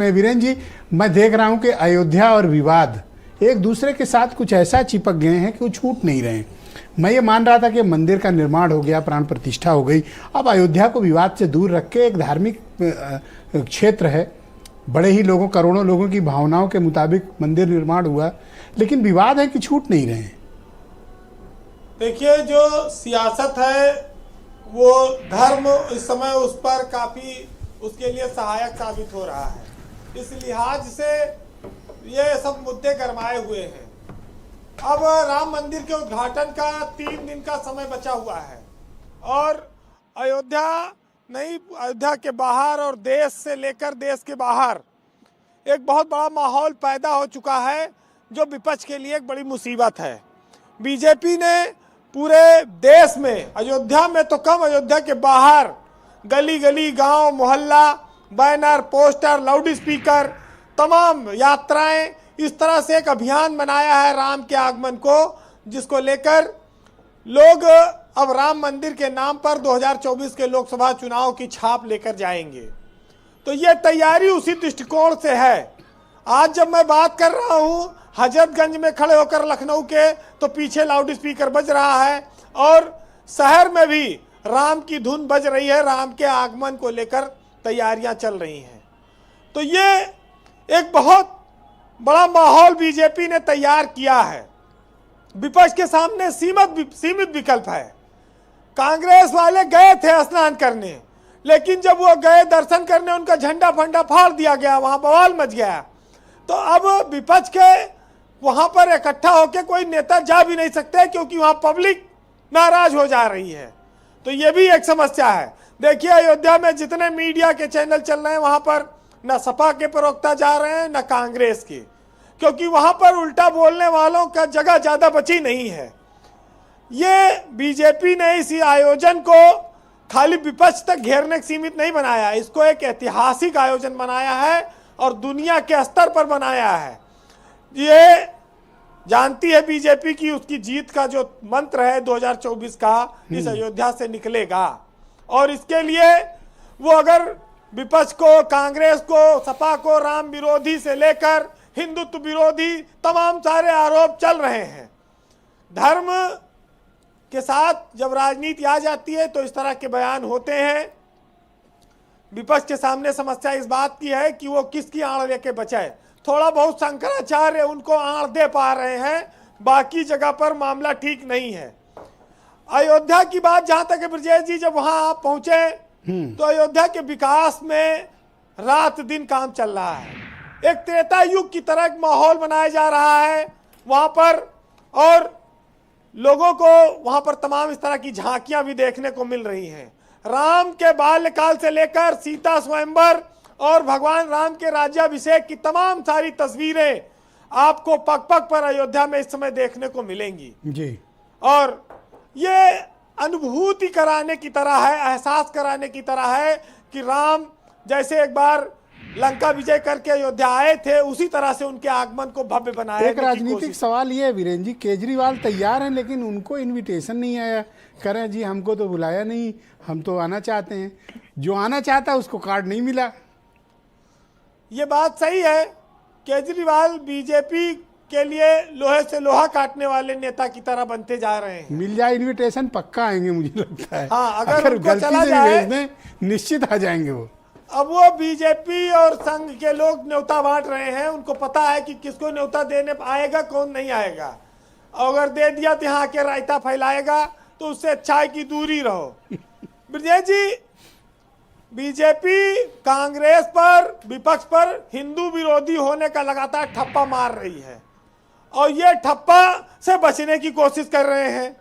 मैं वीरेंद्र जी, मैं देख रहा हूं कि अयोध्या और विवाद एक दूसरे के साथ कुछ ऐसा चिपक गए हैं कि वो छूट नहीं रहे हैं। मैं ये मान रहा था कि मंदिर का निर्माण हो गया, प्राण प्रतिष्ठा हो गई, अब अयोध्या को विवाद से दूर रख के एक धार्मिक क्षेत्र है, बड़े ही लोगों, करोड़ों लोगों की भावनाओं के मुताबिक मंदिर निर्माण हुआ, लेकिन विवाद है कि छूट नहीं रहे हैं। देखिए, जो सियासत है वो धर्म इस समय उस पर काफ़ी उसके लिए सहायक साबित हो रहा है। इस लिहाज से ये सब मुद्दे गरमाए हुए हैं। अब राम मंदिर के उद्घाटन का 3 दिन का समय बचा हुआ है और अयोध्या नहीं, अयोध्या के बाहर और देश से लेकर देश के बाहर एक बहुत बड़ा माहौल पैदा हो चुका है, जो विपक्ष के लिए एक बड़ी मुसीबत है। बीजेपी ने पूरे देश में, अयोध्या में तो कम, अयोध्या के बाहर गली गली, गांव, मोहल्ला, बैनर, पोस्टर, लाउड स्पीकर, तमाम यात्राएं, इस तरह से एक अभियान बनाया है राम के आगमन को, जिसको लेकर लोग अब राम मंदिर के नाम पर 2024 के लोकसभा चुनाव की छाप लेकर जाएंगे। तो ये तैयारी उसी दृष्टिकोण से है। आज जब मैं बात कर रहा हूं हजरतगंज में खड़े होकर लखनऊ के, तो पीछे लाउड स्पीकर बज रहा है और शहर में भी राम की धुन बज रही है, राम के आगमन को लेकर तैयारियां चल रही हैं। तो ये एक बहुत बड़ा माहौल बीजेपी ने तैयार किया है। विपक्ष के सामने सीमित विकल्प है। कांग्रेस वाले गए थे स्नान करने, लेकिन जब वो गए दर्शन करने, उनका झंडा फंडा फाड़ दिया गया, वहां बवाल मच गया। तो अब विपक्ष के वहां पर इकट्ठा होकर कोई नेता जा भी नहीं सकते, क्योंकि वहां पब्लिक नाराज हो जा रही है। तो ये भी एक समस्या है। देखिए, अयोध्या में जितने मीडिया के चैनल चल रहे हैं, वहां पर न सपा के प्रवक्ता जा रहे हैं न कांग्रेस के, क्योंकि वहां पर उल्टा बोलने वालों का जगह ज्यादा बची नहीं है। ये बीजेपी ने इस आयोजन को खाली विपक्ष तक घेरने के सीमित नहीं बनाया, इसको एक ऐतिहासिक आयोजन बनाया है और दुनिया के स्तर पर बनाया है। ये जानती है बीजेपी की उसकी जीत का जो मंत्र है 2024 का, इस अयोध्या से निकलेगा। और इसके लिए वो अगर विपक्ष को, कांग्रेस को, सपा को राम विरोधी से लेकर हिंदुत्व विरोधी तमाम सारे आरोप चल रहे हैं। धर्म के साथ जब राजनीति आ जाती है तो इस तरह के बयान होते हैं। विपक्ष के सामने समस्या इस बात की है कि वो किसकी आड़ लेके बचाए। थोड़ा बहुत शंकराचार्य उनको आड़ दे पा रहे हैं, बाकी जगह पर मामला ठीक नहीं है। अयोध्या की बात जहां तक है, ब्रजेश जी, जब वहां आप पहुंचे तो अयोध्या के विकास में रात दिन काम चल रहा है। एक त्रेता युग की तरह एक माहौल बनाया जा रहा है वहां पर, और लोगों को वहां पर तमाम इस तरह की झांकियां भी देखने को मिल रही हैं। राम के बाल्यकाल से लेकर सीता स्वयंवर और भगवान राम के राज्याभिषेक की तमाम सारी तस्वीरें आपको पग पग पर अयोध्या में इस समय देखने को मिलेंगी जी। और ये अनुभूति कराने की तरह है, एहसास कराने की तरह है कि राम जैसे एक बार लंका विजय करके अयोध्या आए थे, उसी तरह से उनके आगमन को भव्य बनाया। एक राजनीतिक सवाल ये है वीरेंद्र जी, केजरीवाल तैयार हैं लेकिन उनको इनविटेशन नहीं आया, करें जी हमको तो बुलाया नहीं, हम तो आना चाहते हैं। जो आना चाहता है उसको कार्ड नहीं मिला। ये बात सही है। केजरीवाल बीजेपी के लिए लोहे से लोहा काटने वाले नेता की तरह बनते जा रहे हैं। मिल जाए इनविटेशन पक्का आएंगे, मुझे लगता है। हाँ, अगर गलती चला से जाए भेज दें निश्चित आ जाएंगे वो। अब वो बीजेपी और संघ के लोग न्योता बांट रहे हैं, उनको पता है कि किसको न्योता देने आएगा, कौन नहीं आएगा। अगर दे दिया तो यहाँ के रायता फैलाएगा, तो उससे अच्छा है कि दूर ही रहो। ब्रजेश जी, बीजेपी कांग्रेस पर, विपक्ष पर हिंदू विरोधी होने का लगातार ठप्पा मार रही है और ये ठप्पा से बचने की कोशिश कर रहे हैं।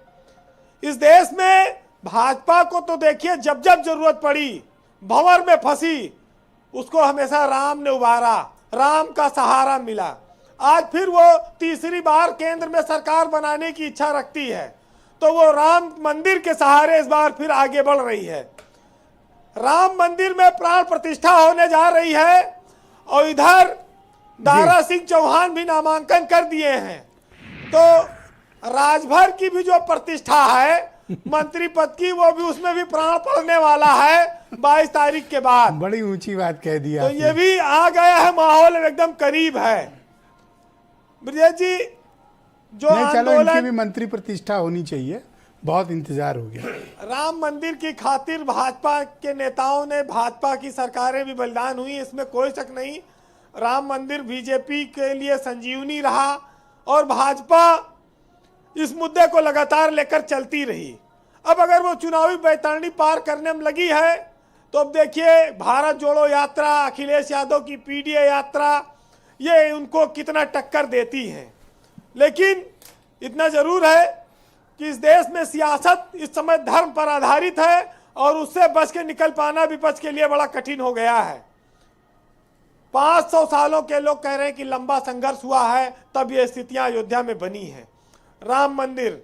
इस देश में भाजपा को तो देखिए, जब जब जरूरत पड़ी, भंवर में फंसी, उसको हमेशा राम ने उबारा, राम का सहारा मिला। आज फिर वो तीसरी बार केंद्र में सरकार बनाने की इच्छा रखती है, तो वो राम मंदिर के सहारे इस बार फिर आगे बढ़ रही है। राम मंदिर में प्राण प्रतिष्ठा होने जा रही है और इधर दारा सिंह चौहान भी नामांकन कर दिए हैं। तो राजभर की भी जो प्रतिष्ठा है मंत्री पद की, वो भी उसमें भी प्राण पड़ने वाला है 22 तारीख के बाद। बड़ी ऊंची बात कह दी तो आपने। ये भी आ गया है, माहौल एकदम करीब है। ब्रजेश जी, जो नहीं, चलो इनकी भी आंदोलन मंत्री प्रतिष्ठा होनी चाहिए, बहुत इंतजार हो गया। राम मंदिर की खातिर भाजपा के नेताओं ने, भाजपा की सरकारें भी बलिदान हुई, इसमें कोई शक नहीं। राम मंदिर बीजेपी के लिए संजीवनी रहा और भाजपा इस मुद्दे को लगातार लेकर चलती रही। अब अगर वो चुनावी बैतरणी पार करने में लगी है तो अब देखिए भारत जोड़ो यात्रा, अखिलेश यादव की पीडीए यात्रा, ये उनको कितना टक्कर देती है। लेकिन इतना जरूर है कि इस देश में सियासत इस समय धर्म पर आधारित है और उससे बच के निकल पाना विपक्ष के लिए बड़ा कठिन हो गया है। 500 सालों के लोग कह रहे हैं कि लंबा संघर्ष हुआ है, तब ये स्थितियां अयोध्या में बनी है। राम मंदिर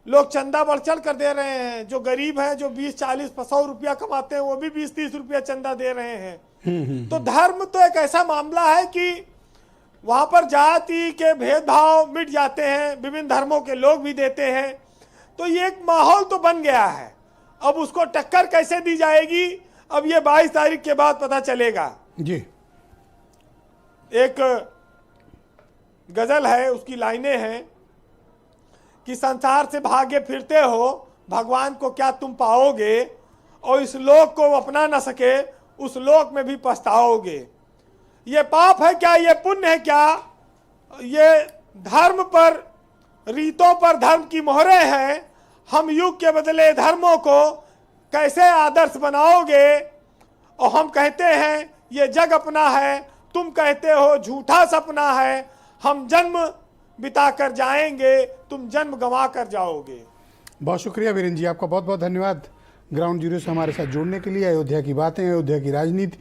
लोग चंदा बढ़ चढ़ कर दे रहे हैं, जो गरीब हैं, जो 20-40-100 रुपया कमाते हैं, वो भी 20-30 रुपया चंदा दे रहे हैं। तो धर्म तो एक ऐसा मामला है कि वहां पर जाति के भेदभाव मिट जाते हैं, विभिन्न धर्मों के लोग भी देते हैं। तो ये एक माहौल तो बन गया है। अब उसको टक्कर कैसे दी जाएगी, अब ये 22 तारीख के बाद पता चलेगा जी। एक गजल है, उसकी लाइनें हैं कि संसार से भागे फिरते हो, भगवान को क्या तुम पाओगे, और इस लोक को अपना न सके, उस लोक में भी पछताओगे। ये पाप है क्या, ये पुण्य है क्या, ये धर्म पर, रीतों पर धर्म की मोहरें हैं। हम युग के बदले धर्मों को कैसे आदर्श बनाओगे। और हम कहते हैं ये जग अपना है, तुम कहते हो झूठा सपना है। हम जन्म बिता कर जाएंगे, तुम जन्म गंवा कर जाओगे। बहुत शुक्रिया वीरेंद्र जी, आपका बहुत बहुत धन्यवाद ग्राउंड जीरो से हमारे साथ जुड़ने के लिए। अयोध्या की बातें, अयोध्या की राजनीति